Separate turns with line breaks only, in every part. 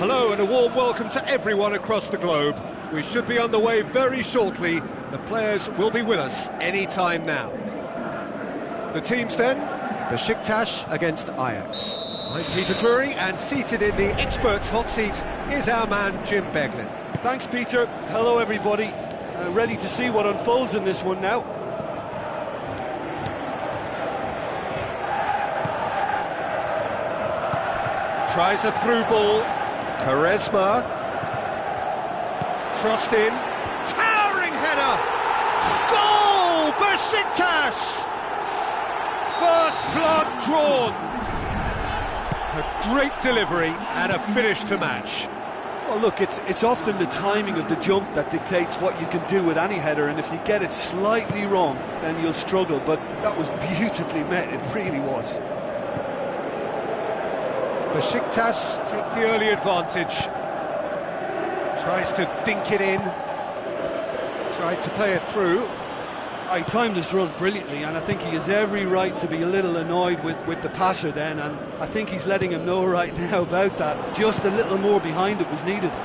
Hello and a warm welcome to everyone across the globe. We should be on the way very shortly. The players will be with us any time now. The teams then, Besiktas against Ajax. I'm Peter Drury, and seated in the experts' hot seat is our man Jim Beglin.
Thanks, Peter. Hello, everybody. Ready to see what unfolds in this one now.
Tries a through ball. Quaresma, crossed in, towering header, goal, Besiktas! First blood drawn. A great delivery and a finish to match.
Well, look, it's often the timing of the jump that dictates what you can do with any header, and if you get it slightly wrong, then you'll struggle, but that was beautifully met, it really was.
Besiktas take the early advantage. Tries to dink it in. Tried to play it through.
He timed this run brilliantly, and I think he has every right to be a little annoyed with the passer then, and I think he's letting him know right now about that. Just a little more behind it was needed.
And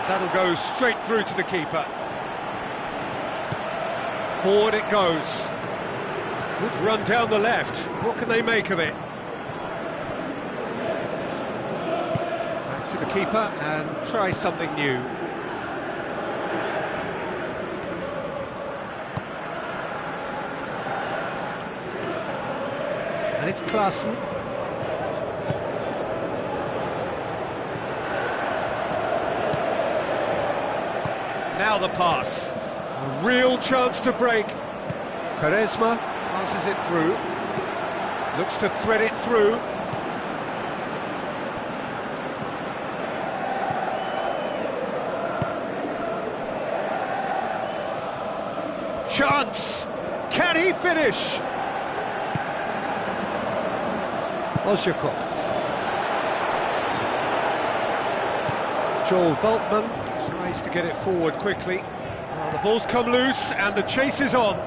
that'll go straight through to the keeper. Forward it goes. Good run down the left. What can they make of it? Back to the keeper and try something new. And it's Klaassen. Now the pass. A real chance to break. Quaresma passes it through, looks to thread it through. Chance! Can he finish? Osjakov. Joel Veltman tries to get it forward quickly. Well, the ball's come loose and the chase is on.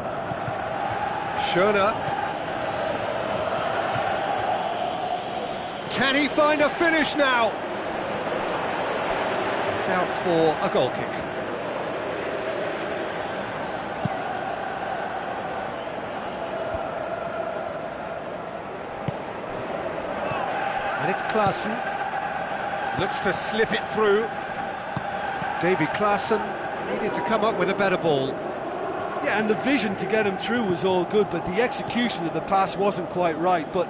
Schöner. Can he find a finish now? It's out for a goal kick. And it's Klaassen. Looks to slip it through. Davy Klaassen needed to come up with a better ball.
Yeah, and the vision to get him through was all good, but the execution of the pass wasn't quite right. But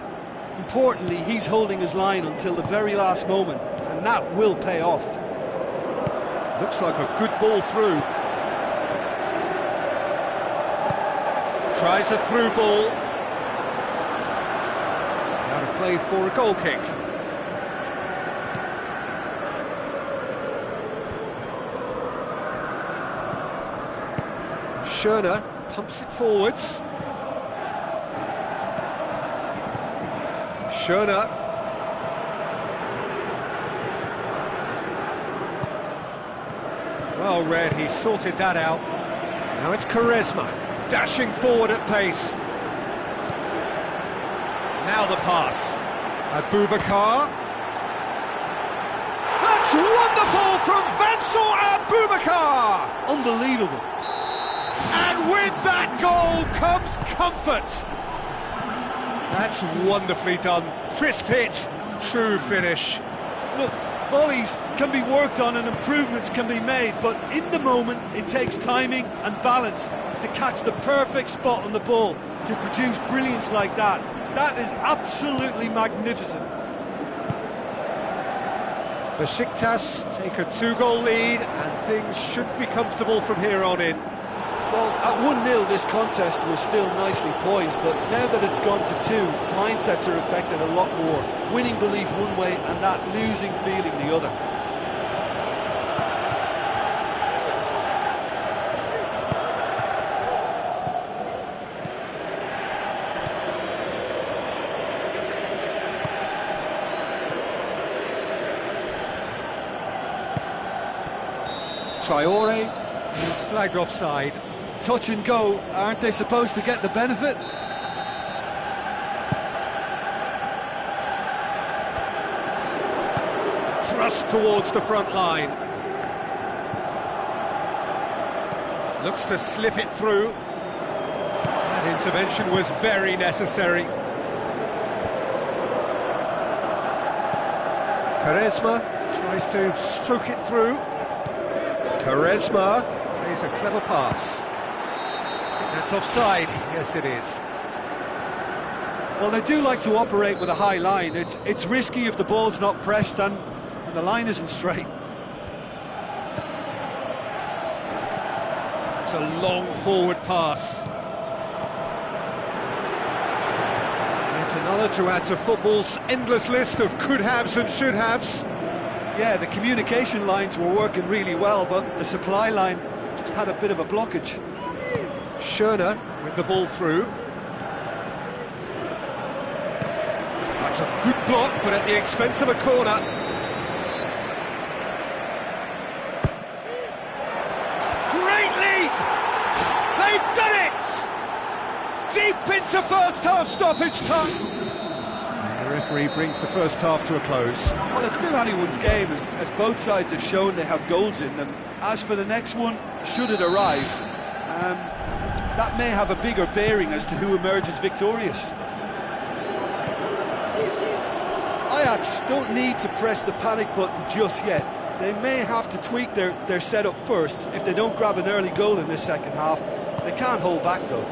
importantly, he's holding his line until the very last moment, and that will pay off.
Looks like a good ball through. Tries a through ball. It's out of play for a goal kick. Schöner pumps it forwards. Schöner. Well read, he sorted that out. Now it's Quaresma, dashing forward at pace. Now the pass. Abubakar. That's wonderful from Vincent Abubakar!
Unbelievable.
And with that goal comes comfort. That's wonderfully done. Crisp hit, true finish.
Look, volleys can be worked on and improvements can be made, but in the moment it takes timing and balance to catch the perfect spot on the ball to produce brilliance like that. That is absolutely magnificent.
Besiktas take a 2-goal lead and things should be comfortable from here on in.
Well, at 1-0 this contest was still nicely poised, but now that it's gone to 2, mindsets are affected a lot more. Winning belief one way and that losing feeling the other.
Traore is flagged offside.
Touch and go, aren't they supposed to get the benefit?
Thrust towards the front line. Looks to slip it through. That intervention was very necessary. Quaresma tries to stroke it through. Quaresma plays a clever pass. That's offside. Yes, it is.
Well, they do like to operate with a high line. It's risky if the ball's not pressed and the line isn't straight.
It's a long forward pass. Yet another to add to football's endless list of could-haves and should-haves.
Yeah, the communication lines were working really well, but the supply line just had a bit of a blockage.
Schöner with the ball through. That's a good block, but at the expense of a corner. Great leap! They've done it! Deep into first half stoppage time. And the referee brings the first half to a close.
Well, it's still anyone's game, as both sides have shown they have goals in them. As for the next one, should it arrive, that may have a bigger bearing as to who emerges victorious. Ajax don't need to press the panic button just yet. They may have to tweak their setup first. If they don't grab an early goal in this second half, they can't hold back though.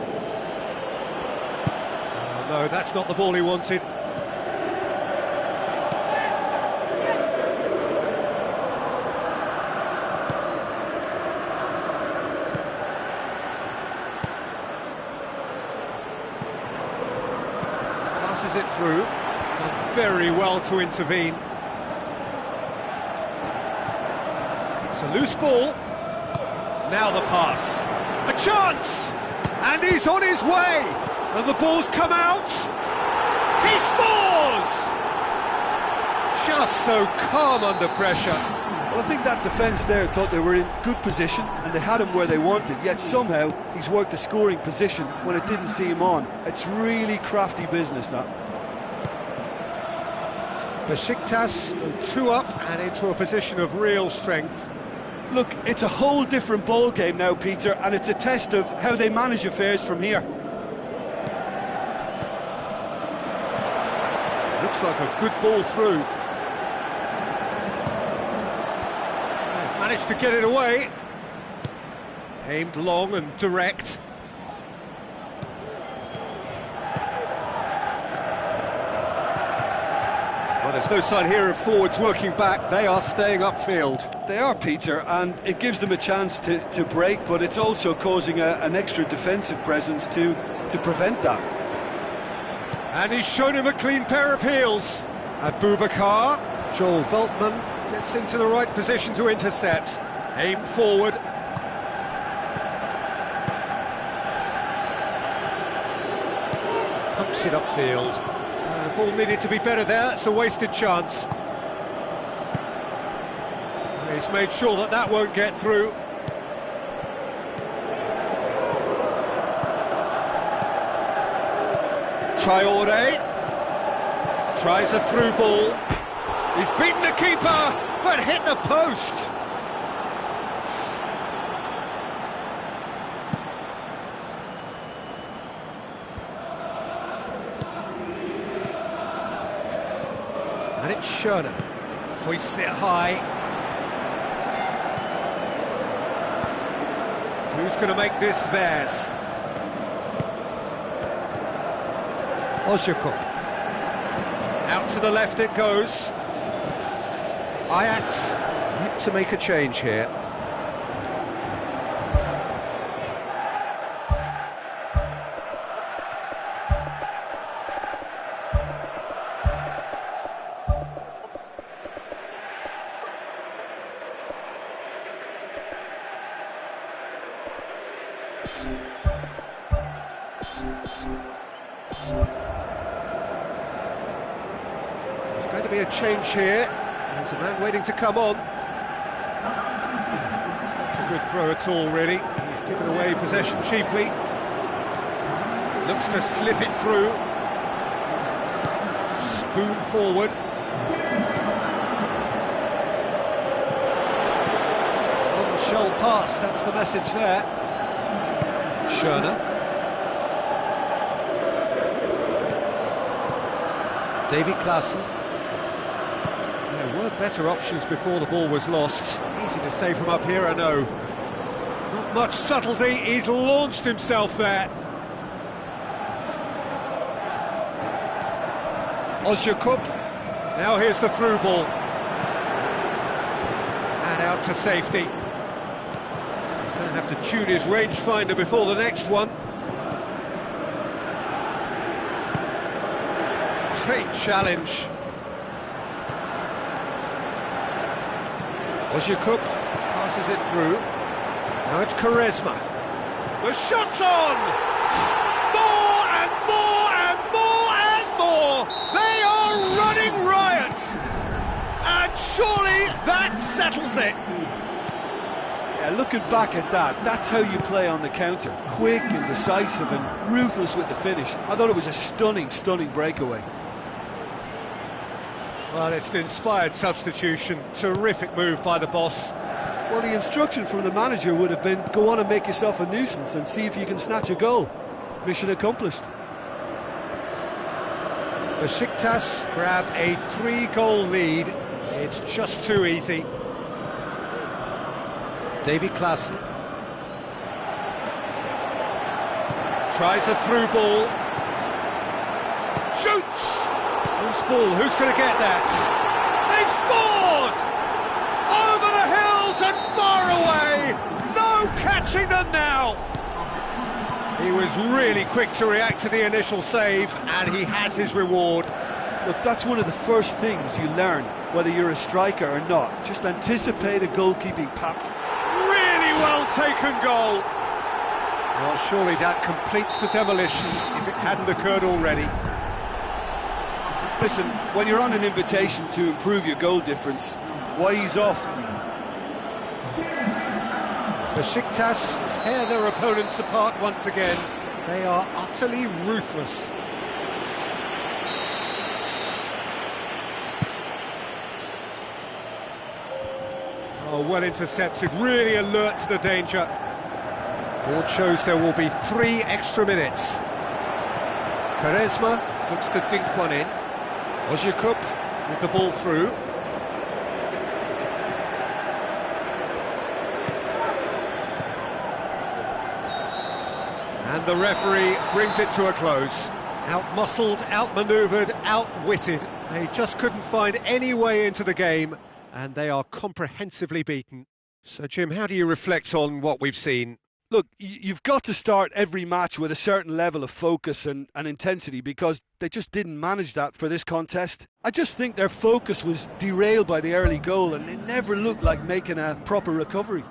Oh, no, that's not the ball he wanted. Passes it through. Done very well to intervene. It's a loose ball. Now the pass. A chance! And he's on his way! And the ball's come out. He scores! Just so calm under pressure.
Well, I think that defence there thought they were in good position and they had him where they wanted, yet somehow he's worked a scoring position when it didn't see him on. It's really crafty business, that.
Besiktas 2 up and into a position of real strength.
Look, it's a whole different ball game now, Peter, and it's a test of how they manage affairs from here.
Looks like a good ball through. They've managed to get it away. Aimed long and direct. Well, there's no sign here of forwards working back. They are staying upfield.
They are, Peter, and it gives them a chance to break, but it's also causing an extra defensive presence to prevent that.
And he's shown him a clean pair of heels. Abubakar. Joel Veltman gets into the right position to intercept. Aim forward. Pumps it upfield. Ball needed to be better there. It's a wasted chance. He's made sure that that won't get through. Traore tries a through ball. He's beaten the keeper, but hit the post. And it's Schöne. Hoists it high. Who's going to make this theirs? Ozyakup. Out to the left it goes. Ajax yet to make a change here. There's going to be a change here. There's a man waiting to come on. It's a good throw at all, really. He's given away possession cheaply. Looks to slip it through. Spoon forward. Shell pass, that's the message there. Schöne. Davy Klaassen. There were better options before the ball was lost. Easy to say from up here, I know. Not much subtlety, he's launched himself there. Ozyakup. Now here's the through ball. And out to safety. He's going to have to tune his rangefinder before the next one. Great challenge. Ozyakup passes it through. Now it's Quaresma. The shot's on! More and more and more and more! They are running riot! And surely that settles it!
Yeah, looking back at that, that's how you play on the counter. Quick and decisive and ruthless with the finish. I thought it was a stunning, stunning breakaway.
Well, it's an inspired substitution. Terrific move by the boss.
Well, the instruction from the manager would have been, go on and make yourself a nuisance and see if you can snatch a goal. Mission accomplished.
Besiktas grab a 3-goal lead. It's just too easy. Davy Klaassen. Tries a through ball. Shoots! Loose ball, who's going to get that? They've scored! Over the hills and far away! No catching them now! He was really quick to react to the initial save, and he has his reward.
Look, that's one of the first things you learn, whether you're a striker or not. Just anticipate a goalkeeping pattern.
Really well taken goal! Well, surely that completes the demolition if it hadn't occurred already.
Listen, when you're on an invitation to improve your goal difference, why ease off?
Besiktas tear their opponents apart once again. They are utterly ruthless. Oh, well intercepted, really alert to the danger. Board shows there will be 3 extra minutes. Quaresma looks to dink one in. Ozyakup with the ball through. And the referee brings it to a close. Out-muscled, out-manoeuvred, outwitted. They just couldn't find any way into the game, and they are comprehensively beaten. So, Jim, how do you reflect on what we've seen?
Look, you've got to start every match with a certain level of focus and intensity, because they just didn't manage that for this contest. I just think their focus was derailed by the early goal, and they never looked like making a proper recovery.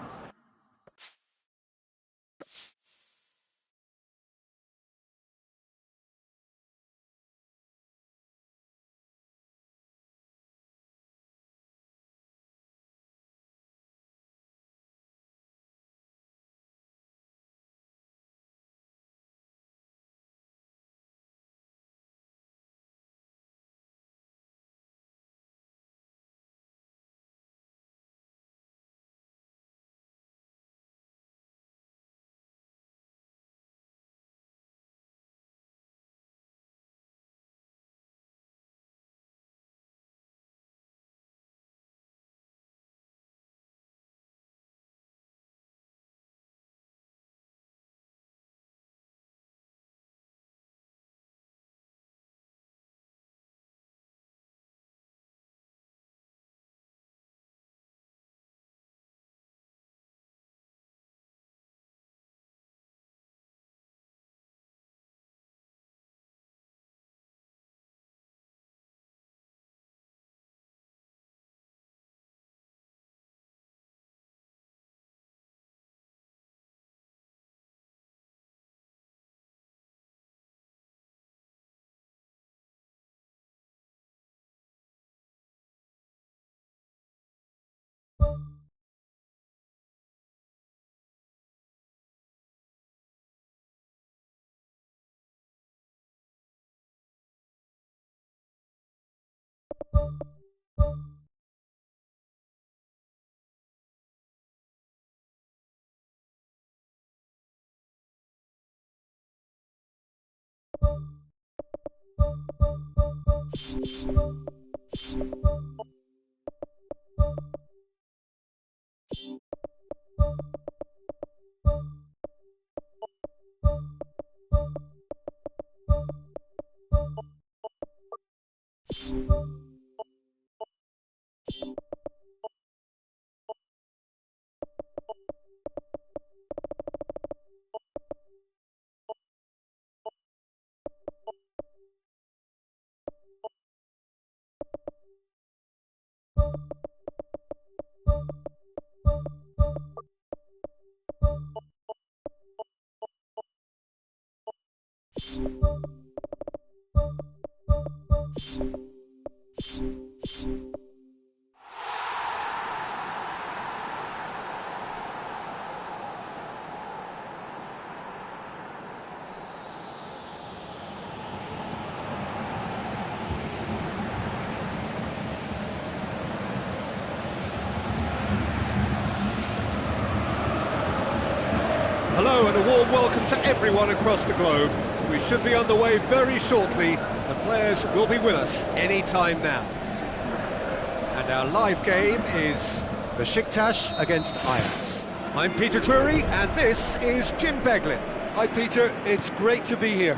Hello and a warm welcome to everyone across the globe. We should be on the way very shortly. The players will be with us any time now. And our live game is Besiktas against Ajax. I'm Peter Drury and this is Jim Beglin.
Hi Peter, it's great to be here.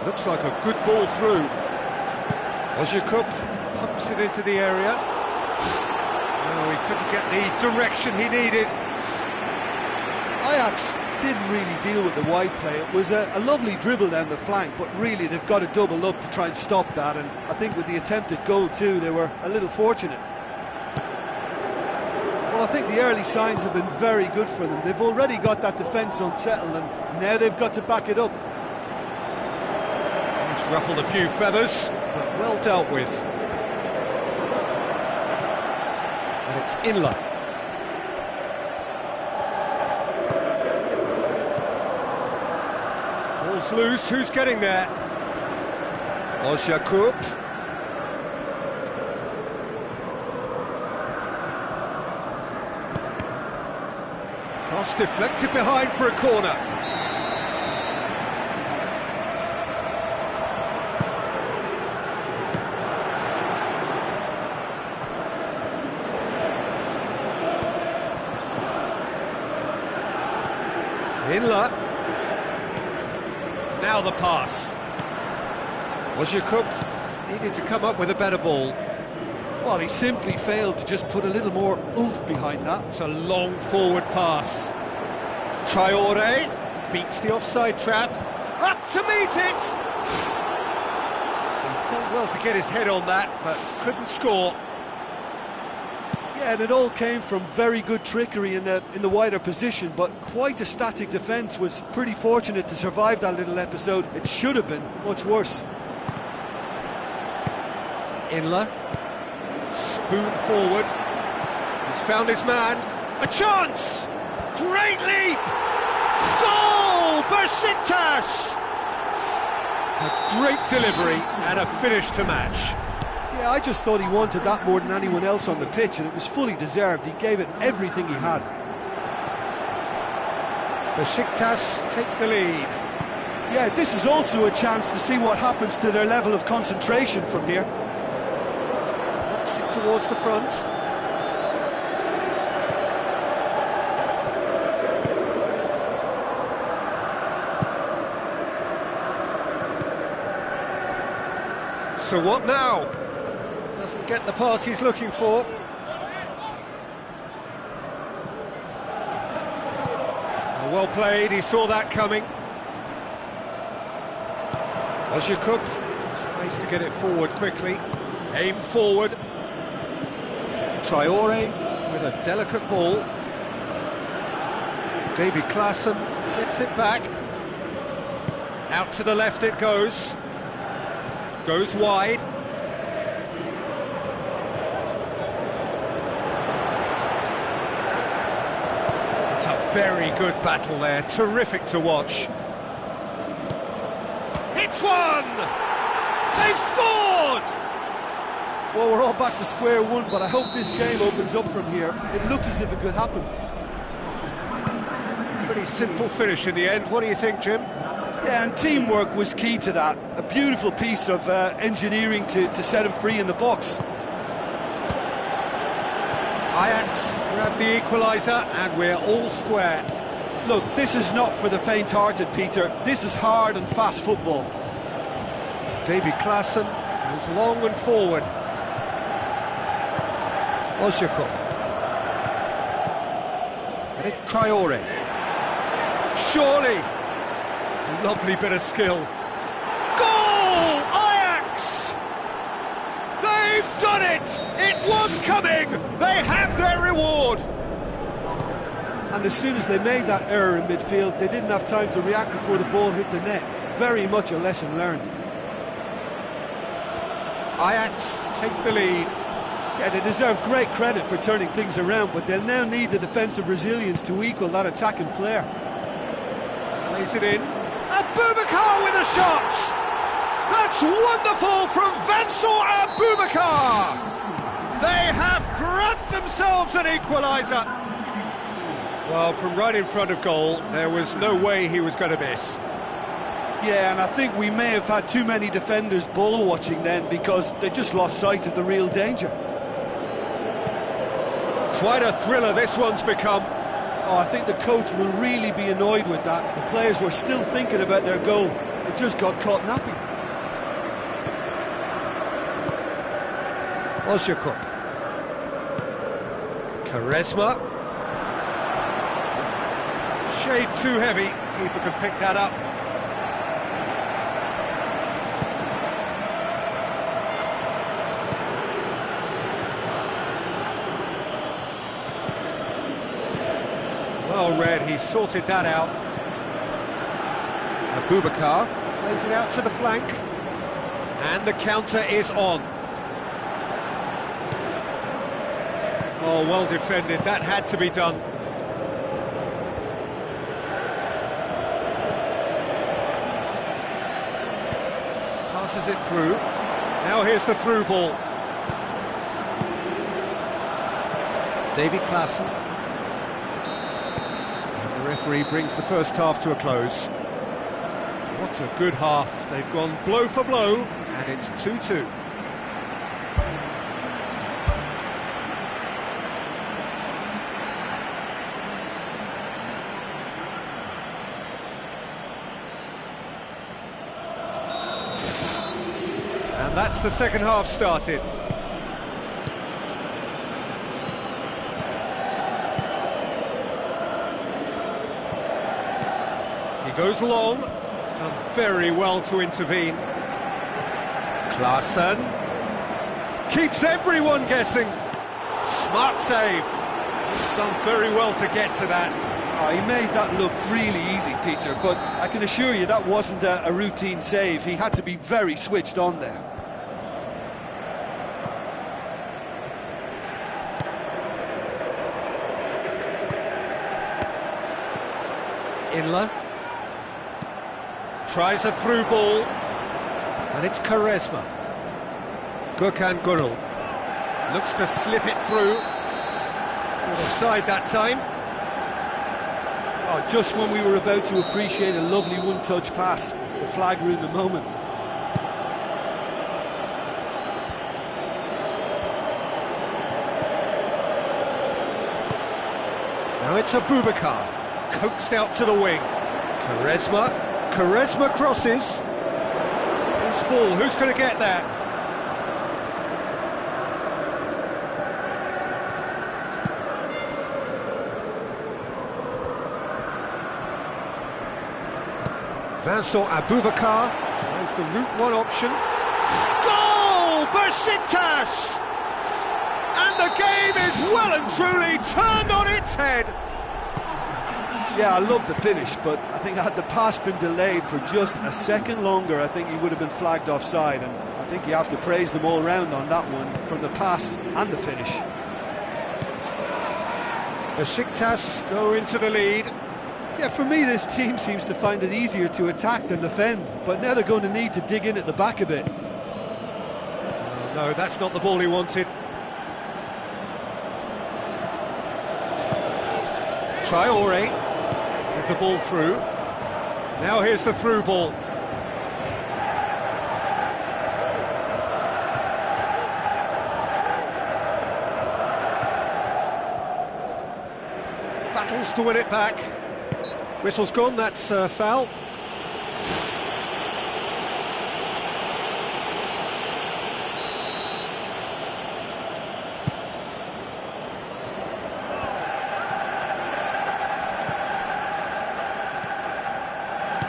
Looks like a good ball through. Ozyakup pumps it into the area. Oh, he couldn't get the direction he needed.
Ajax didn't really deal with the wide play. It was a lovely dribble down the flank, but really they've got to double up to try and stop that, and I think with the attempted goal too, they were a little fortunate. Well, I think the early signs have been very good for them. They've already got that defence unsettled, and now they've got to back it up.
It's ruffled a few feathers, but well dealt with. And it's Inla. Ball's loose, who's getting there? Ozyakup. Cross deflected behind for a corner. Inler. Now the pass. Wozniak needed to come up with a better ball.
Well, he simply failed to just put a little more oomph behind that.
It's a long forward pass. Traore beats the offside trap. Up to meet it! He's done well to get his head on that, but couldn't score.
Yeah, and it all came from very good trickery in the wider position, but quite a static defence. Was pretty fortunate to survive that little episode. It should have been much worse.
Inler, spoon forward. He's found his man. A chance! Great leap! Goal! Besiktas! A great delivery and a finish to match.
Yeah, I just thought he wanted that more than anyone else on the pitch, and it was fully deserved. He gave it everything he had.
Besiktas take the lead.
Yeah, this is also a chance to see what happens to their level of concentration from here.
Knocks it towards the front. So what now? Doesn't get the pass he's looking for. Well played, he saw that coming. Wozniak tries to get it forward quickly. Aim forward. Traore with a delicate ball. David Klaassen gets it back. Out to the left it goes. Goes wide. It's a very good battle there, terrific to watch. Hits one! They've scored!
Well, we're all back to square one, but I hope this game opens up from here. It looks as if it could happen.
Pretty simple finish in the end. What do you think, Jim?
Yeah, and teamwork was key to that. A beautiful piece of engineering to set him free in the box.
Ajax grab the equaliser and we're all square.
Look, this is not for the faint-hearted, Peter. This is hard and fast football.
David Klaassen goes long and forward. Wozniak. And it's Traore. Surely! A lovely bit of skill. Goal! Ajax! They've done it! It was coming! They have their reward!
And as soon as they made that error in midfield, they didn't have time to react before the ball hit the net. Very much a lesson learned.
Ajax take the lead.
Yeah, they deserve great credit for turning things around, but they'll now need the defensive resilience to equal that attacking flair.
Plays it in. Abubakar with a shot! That's wonderful from Vincent Abubakar! They have grabbed themselves an equaliser. Well, from right in front of goal, there was no way he was going to miss.
Yeah, and I think we may have had too many defenders ball watching then, because they just lost sight of the real danger.
Quite a thriller this one's become.
Oh, I think the coach will really be annoyed with that. The players were still thinking about their goal. It just got caught napping.
Wozniak. Charisma. Shade too heavy. Keeper can pick that up. Well read, he sorted that out. Abubakar plays it out to the flank. And the counter is on. Oh, well defended, that had to be done. Passes it through. Now here's the through ball. David Klaassen. And the referee brings the first half to a close. What a good half. They've gone blow for blow, and it's 2-2. And that's the second half started. He goes long, done very well to intervene. Klaassen keeps everyone guessing. Smart save. He's done very well to get to that.
Oh, he made that look really easy, Peter, but I can assure you that wasn't a routine save. He had to be very switched on there.
Inler tries a through ball, and it's Quaresma. Gökhan Gönül looks to slip it through. Offside that time.
Oh, just when we were about to appreciate a lovely one-touch pass, the flag ruined the moment.
Now it's Abubakar, coaxed out to the wing. Quaresma crosses. Loose ball, who's going to get that? Vincent Abubakar tries the route one option. Goal! Besiktas! And the game is well and truly turned on its head.
Yeah, I love the finish, but I think had the pass been delayed for just a second longer, I think he would have been flagged offside, and I think you have to praise them all round on that one, from the pass and the finish.
Besiktas go into the lead.
Yeah, for me, this team seems to find it easier to attack than defend, but now they're going to need to dig in at the back a bit.
No, that's not the ball he wanted. Traore with the ball through. Now here's the through ball. Battles to win it back. Whistle's gone, that's foul.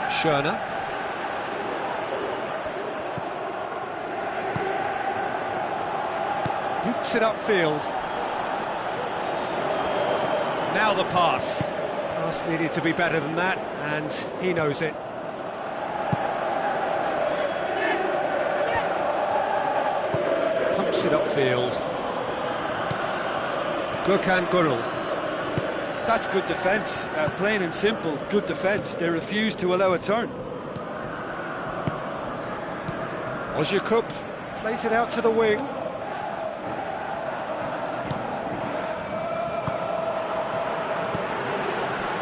Schöne. Boots it upfield. Now the pass. Pass needed to be better than that, and he knows it. Pumps it upfield. Gökhan Gönül.
That's good defence, plain and simple, good defence. They refuse to allow a turn.
Ozyakup plays it out to the wing.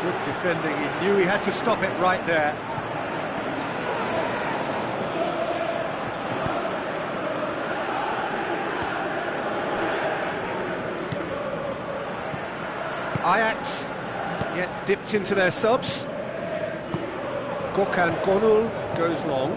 Good defending, he knew he had to stop it right there. Ajax yet dipped into their subs. Gökhan Gönül goes long.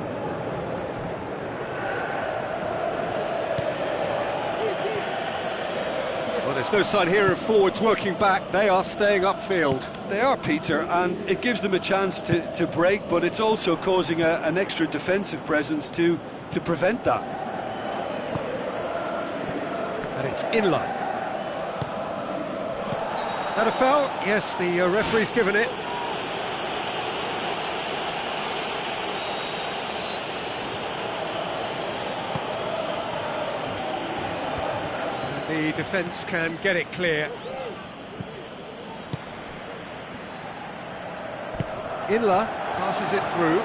Well, there's no sign here of forwards working back. They are staying upfield.
They are, Peter, and it gives them a chance to break, but it's also causing an extra defensive presence to prevent that.
And it's Inler. That a foul? Yes, the referee's given it. And the defence can get it clear. Inler passes it through.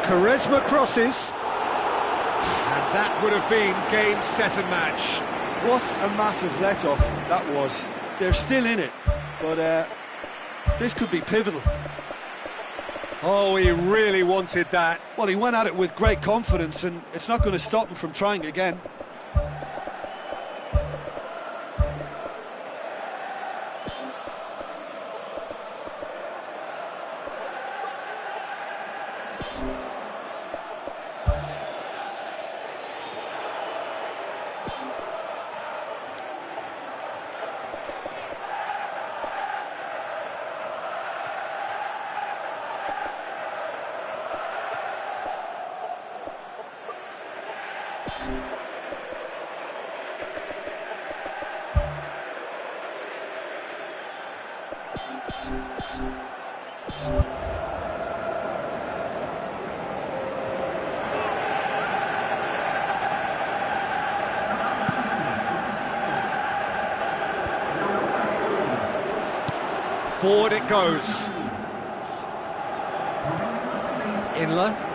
Quaresma crosses. And that would have been game, set and match.
What a massive let-off that was. They're still in it, but this could be pivotal.
Oh, he really wanted that.
Well, he went at it with great confidence, and it's not going to stop him from trying again.
Forward it goes. Inler.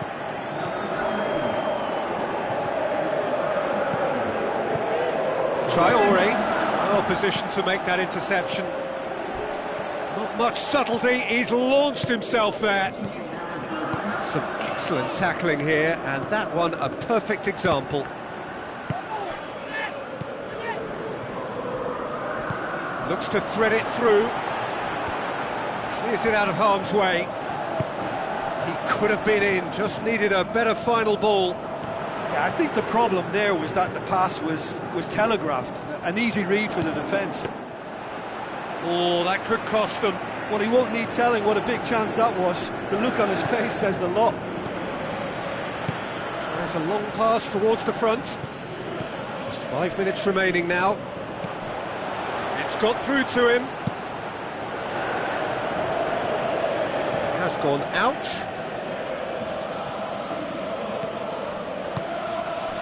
Traore, well positioned to make that interception. Not much subtlety, he's launched himself there. Some excellent tackling here, and that one a perfect example. Looks to thread it through. Clears it out of harm's way. He could have been in, just needed a better final ball.
Yeah, I think the problem there was that the pass was telegraphed. An easy read for the defence.
Oh, that could cost them.
Well, he won't need telling what a big chance that was. The look on his face says the lot.
Tries a long pass towards the front. Just 5 minutes remaining now. It's got through to him. Has gone out.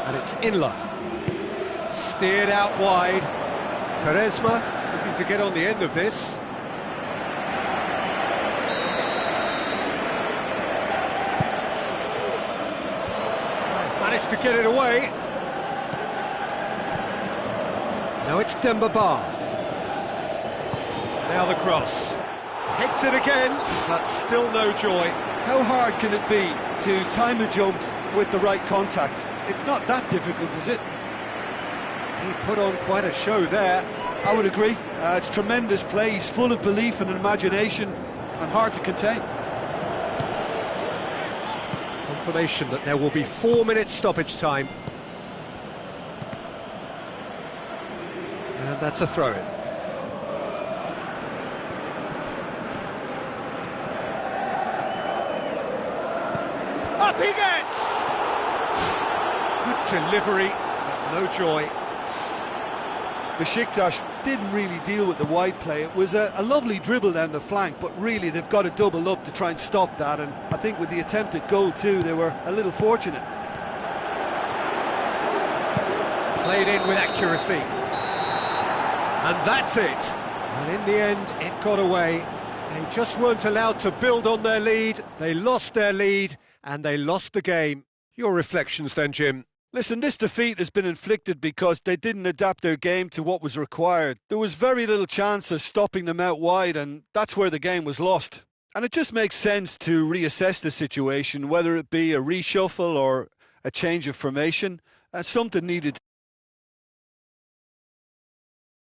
And it's Inler. Steered out wide. Quaresma looking to get on the end of this. Managed to get it away. Now it's Demba Ba. Now the cross. Heads it again, but still no joy.
How hard can it be to time a jump with the right contact? It's not that difficult, is it?
He put on quite a show there.
I would agree. It's tremendous play. He's full of belief and imagination and hard to contain.
Confirmation that there will be 4 minutes stoppage time. And that's a throw-in. Up he gets! Good delivery, but no joy.
Besiktas didn't really deal with the wide play. It was a lovely dribble down the flank, but really they've got to double up to try and stop that, and I think with the attempted goal too, they were a little fortunate.
Played in with accuracy. And that's it. And in the end, it got away. They just weren't allowed to build on their lead. They lost their lead, and they lost the game. Your reflections then, Jim?
Listen, this defeat has been inflicted because they didn't adapt their game to what was required. There was very little chance of stopping them out wide, and that's where the game was lost. And it just makes sense to reassess the situation, whether it be a reshuffle or a change of formation. Something needed